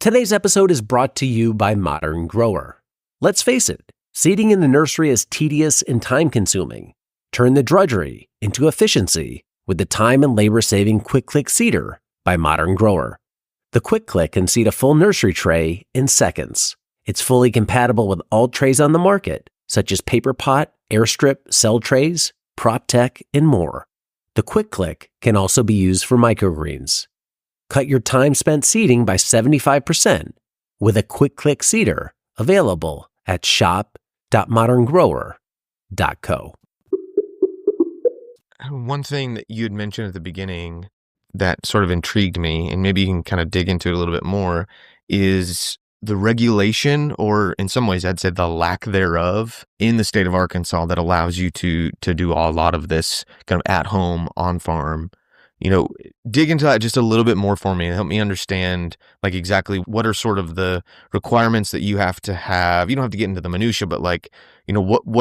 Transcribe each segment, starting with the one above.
Today's episode is brought to you by Modern Grower. Let's face it, seeding in the nursery is tedious and time-consuming. Turn the drudgery into efficiency with the time and labor-saving Quick Click Seeder by Modern Grower. The Quick Click can seed a full nursery tray in seconds. It's fully compatible with all trays on the market, such as paper pot, airstrip, cell trays, prop tech, and more. The Quick Click can also be used for microgreens. Cut your time spent seeding by 75% with a Quick Click Seeder available at shop.moderngrower.co. One thing that you had mentioned at the beginning that sort of intrigued me, and maybe you can kind of dig into it a little bit more, is the regulation, or in some ways I'd say the lack thereof, in the state of Arkansas that allows you to do a lot of this kind of at home, on farm. Dig into that just a little bit more for me and help me understand like exactly what are sort of the requirements that you have to have. You don't have to get into the minutia, but what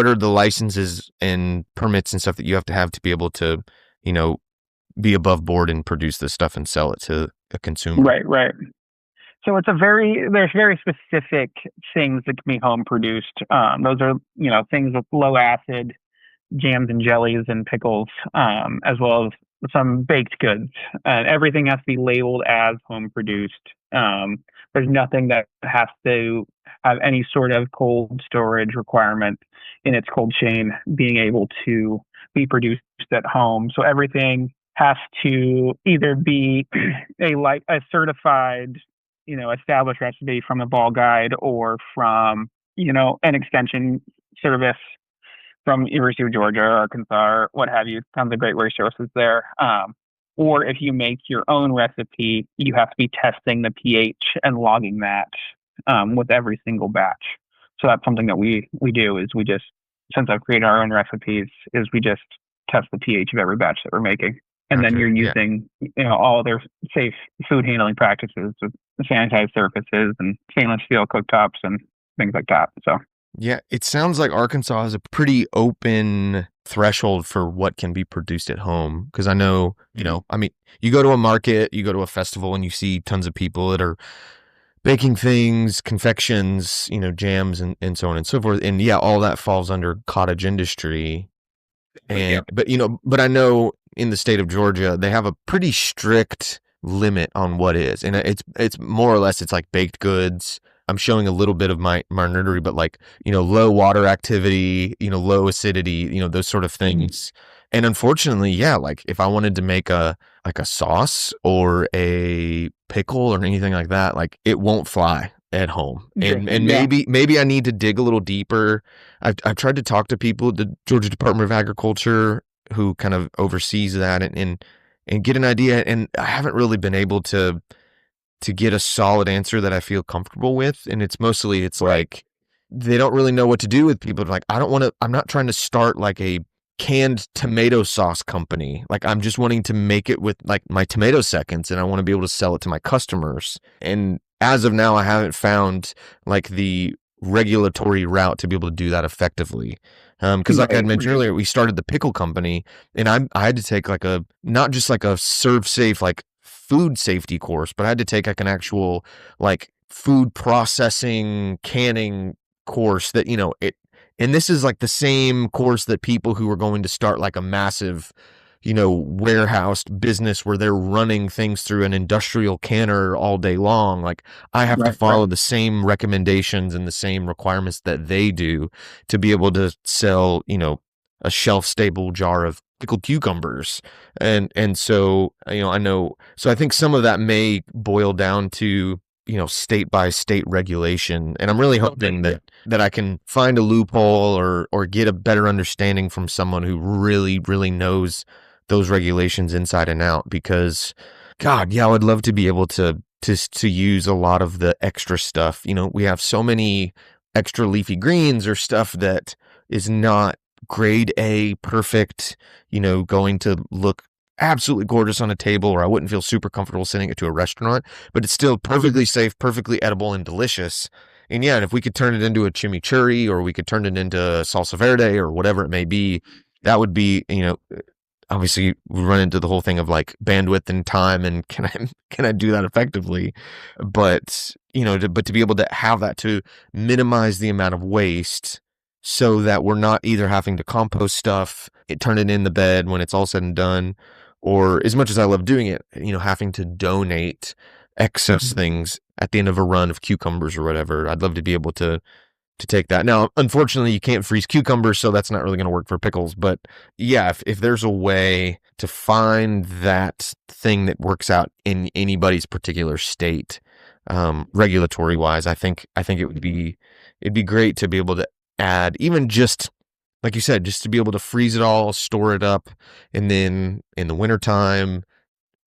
are the licenses and permits and stuff that you have to be able to, be above board and produce this stuff and sell it to a consumer. Right. So there's very specific things that can be home produced. Those are, things with low acid, jams and jellies and pickles, as well as some baked goods. Everything has to be labeled as home produced. There's nothing that has to have any sort of cold storage requirement in its cold chain being able to be produced at home. So everything has to either be a certified, established recipe from the Ball Guide or from, an extension service from University of Georgia, Arkansas, or what have you. Tons of great resources there. Or if you make your own recipe, you have to be testing the pH and logging that with every single batch. So that's something that we do is since I've created our own recipes, is we just test the pH of every batch that we're making. And then you're using, all their safe food handling practices with sanitized surfaces and stainless steel cooktops and things like that. So. Yeah, it sounds like Arkansas has a pretty open threshold for what can be produced at home. Because I know, you go to a market, you go to a festival, and you see tons of people that are baking things, confections, jams, and so on and so forth. And yeah, all that falls under cottage industry. But I know in the state of Georgia, they have a pretty strict limit on what is. And it's more or less, it's like baked goods. I'm showing a little bit of my nerdery, but low water activity, low acidity, those sort of things. And unfortunately, yeah, if I wanted to make a sauce or a pickle or anything like that, it won't fly at home. And maybe I need to dig a little deeper. I've tried to talk to people at the Georgia Department of Agriculture who kind of oversees that and get an idea. And I haven't really been able to get a solid answer that I feel comfortable with. And it's mostly, they don't really know what to do with people. I'm not trying to start a canned tomato sauce company. I'm just wanting to make it with my tomato seconds, and I want to be able to sell it to my customers. And as of now, I haven't found the regulatory route to be able to do that effectively. Because I had mentioned earlier, we started the pickle company, and I had to take not just a serve safe, food safety course, but I had to take an actual food processing, canning course that, and this is the same course that people who are going to start a massive, warehouse business where they're running things through an industrial canner all day long. I have to follow the same recommendations and the same requirements that they do to be able to sell, a shelf stable jar of pickled cucumbers. And so, I know, so I think some of that may boil down to, state by state regulation. And I'm really hoping that I can find a loophole or get a better understanding from someone who really, really knows those regulations inside and out, because God, yeah, I would love to be able to use a lot of the extra stuff. We have so many extra leafy greens or stuff that is not grade A perfect, going to look absolutely gorgeous on a table, or I wouldn't feel super comfortable sending it to a restaurant, but it's still perfectly safe, perfectly edible and delicious. And yeah, and if we could turn it into a chimichurri, or we could turn it into salsa verde or whatever it may be, that would be, obviously we run into the whole thing of like bandwidth and time and can I do that effectively? But, but to be able to have that to minimize the amount of waste so that we're not either having to compost stuff, turn it in the bed when it's all said and done, or as much as I love doing it, having to donate excess things at the end of a run of cucumbers or whatever. I'd love to be able to take that. Now, unfortunately, you can't freeze cucumbers, so that's not really going to work for pickles. But yeah, if there's a way to find that thing that works out in anybody's particular state, regulatory wise, I think it'd be great to be able to add, even just like you said, just to be able to freeze it all, store it up, and then in the wintertime,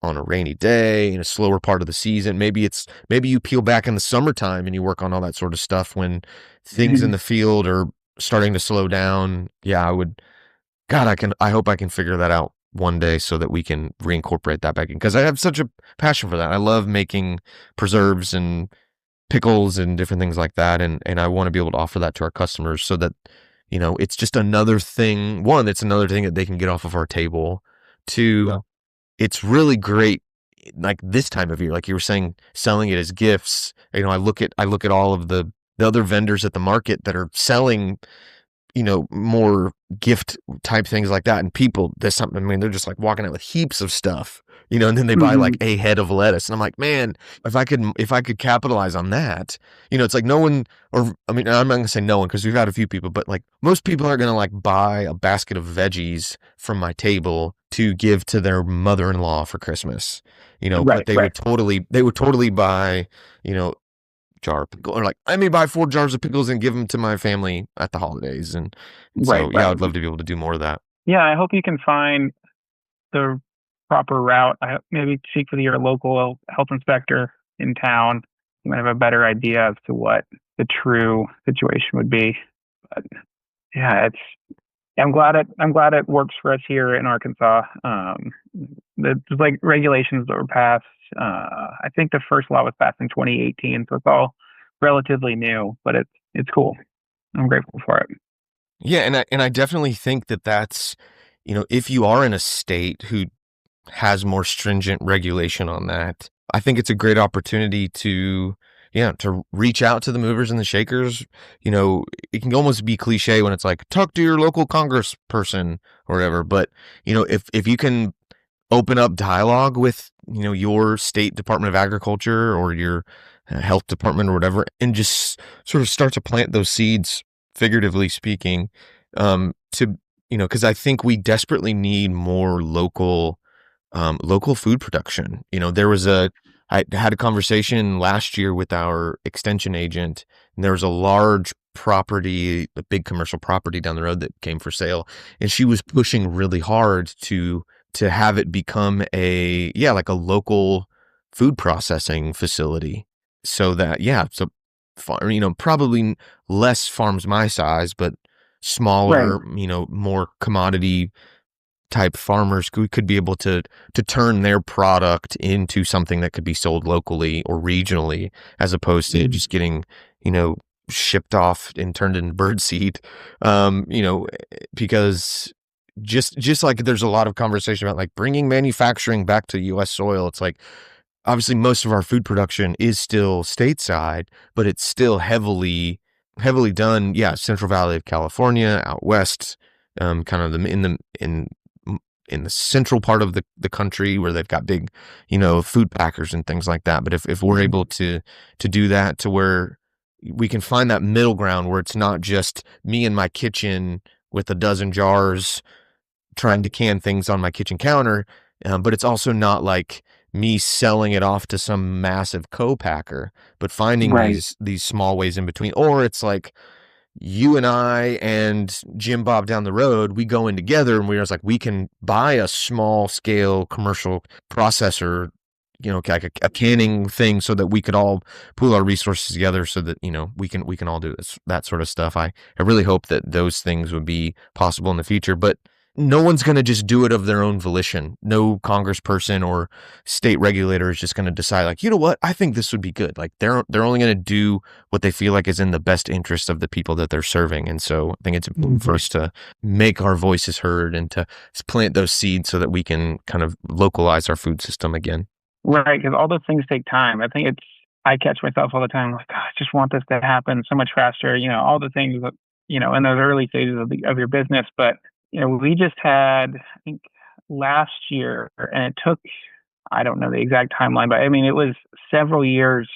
on a rainy day, in a slower part of the season, maybe you peel back in the summertime and you work on all that sort of stuff when things in the field are starting to slow down. Yeah, I hope I can figure that out one day so that we can reincorporate that back in, because I have such a passion for that. I love making preserves and pickles and different things like that, and I want to be able to offer that to our customers so that it's just another thing. One, it's another thing that they can get off of our table. Two, it's really great, like this time of year, like you were saying, selling it as gifts. I look at all of the other vendors at the market that are selling, more gift type things like that, and people, they're just like walking out with heaps of stuff, and then they buy like a head of lettuce, and I'm like, man, if I could capitalize on that, it's like no one, or I mean, I'm not gonna say no one because we've had a few people, but like most people aren't gonna like buy a basket of veggies from my table to give to their mother-in-law for Christmas, but they would totally buy, jar of pickles, or like I may buy 4 jars of pickles and give them to my family at the holidays, and so yeah, I'd love to be able to do more of that. Yeah, I hope you can find the proper route. Maybe speak with your local health inspector in town. You might have a better idea as to what the true situation would be. But yeah, I'm glad it works for us here in Arkansas. There's like regulations that were passed. I think the first law was passed in 2018, so it's all relatively new, but it's cool. I'm grateful for it. Yeah, and I definitely think that's, if you are in a state who has more stringent regulation on that, I think it's a great opportunity to reach out to the movers and the shakers. It can almost be cliche when it's like, talk to your local congressperson or whatever, but if you can open up dialogue with your state Department of Agriculture or your health department or whatever, and just sort of start to plant those seeds, figuratively speaking, because I think we desperately need more local food production. I had a conversation last year with our extension agent, and there was a large property, a big commercial property down the road that came for sale, and she was pushing really hard to have it become like a local food processing facility, so that probably less farms my size, but smaller, more commodity type farmers could be able to turn their product into something that could be sold locally or regionally, as opposed to just getting shipped off and turned into birdseed. Because just like there's a lot of conversation about like bringing manufacturing back to U.S. soil, it's like obviously most of our food production is still stateside, but it's still heavily done, Central Valley of California, out west, kind of in the central part of the country where they've got big, food packers and things like that. But if we're able to do that, to where we can find that middle ground where it's not just me in my kitchen with a dozen jars trying to can things on my kitchen counter, but it's also not like me selling it off to some massive co-packer, but finding these small ways in between. Or it's like you and I and Jim Bob down the road, we go in together and we're just like, we can buy a small scale commercial processor, like a canning thing, so that we could all pool our resources together so that, we can all do this, that sort of stuff. I really hope that those things would be possible in the future. But no one's going to just do it of their own volition. No congressperson or state regulator is just going to decide, like, you know what, I think this would be good. Like, they're only going to do what they feel like is in the best interest of the people that they're serving. And so I think it's important for us to make our voices heard and to plant those seeds so that we can kind of localize our food system again. Right, because all those things take time. I catch myself all the time, like, "God, I just want this to happen so much faster." All the things that, in those early stages of your business. But, we just had, I think, last year, and it took, I don't know the exact timeline, but I mean, it was several years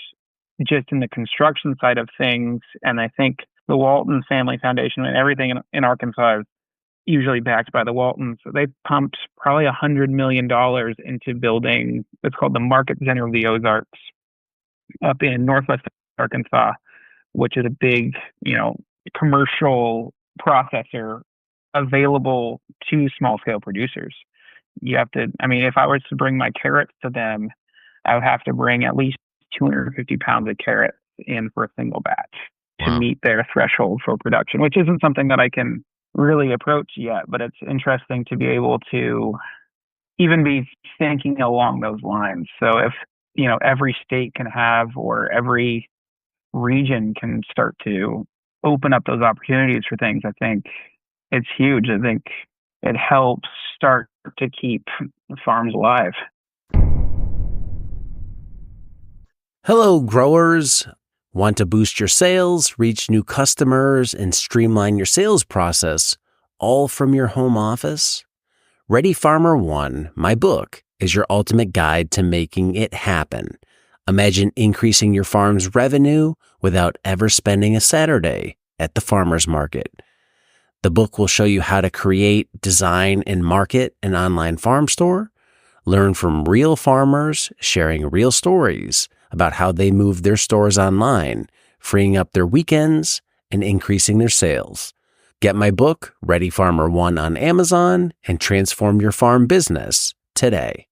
just in the construction side of things. And I think the Walton Family Foundation and everything in Arkansas is usually backed by the Waltons. So they pumped probably $100 million into building what's called the Market Center of the Ozarks up in Northwest Arkansas, which is a big, commercial processor available to small scale producers. You have to, if I was to bring my carrots to them, I would have to bring at least 250 pounds of carrots in for a single batch to meet their threshold for production, which isn't something that I can really approach yet, but it's interesting to be able to even be thinking along those lines. So if, every state can have, or every region can start to open up those opportunities for things, I think it's huge. I think it helps start to keep farms alive. Hello, growers. Want to boost your sales, reach new customers, and streamline your sales process, all from your home office? Ready Farmer 1, my book, is your ultimate guide to making it happen. Imagine increasing your farm's revenue without ever spending a Saturday at the farmer's market. The book will show you how to create, design, and market an online farm store, learn from real farmers sharing real stories about how they move their stores online, freeing up their weekends and increasing their sales. Get my book, Ready Farmer 1, on Amazon and transform your farm business today.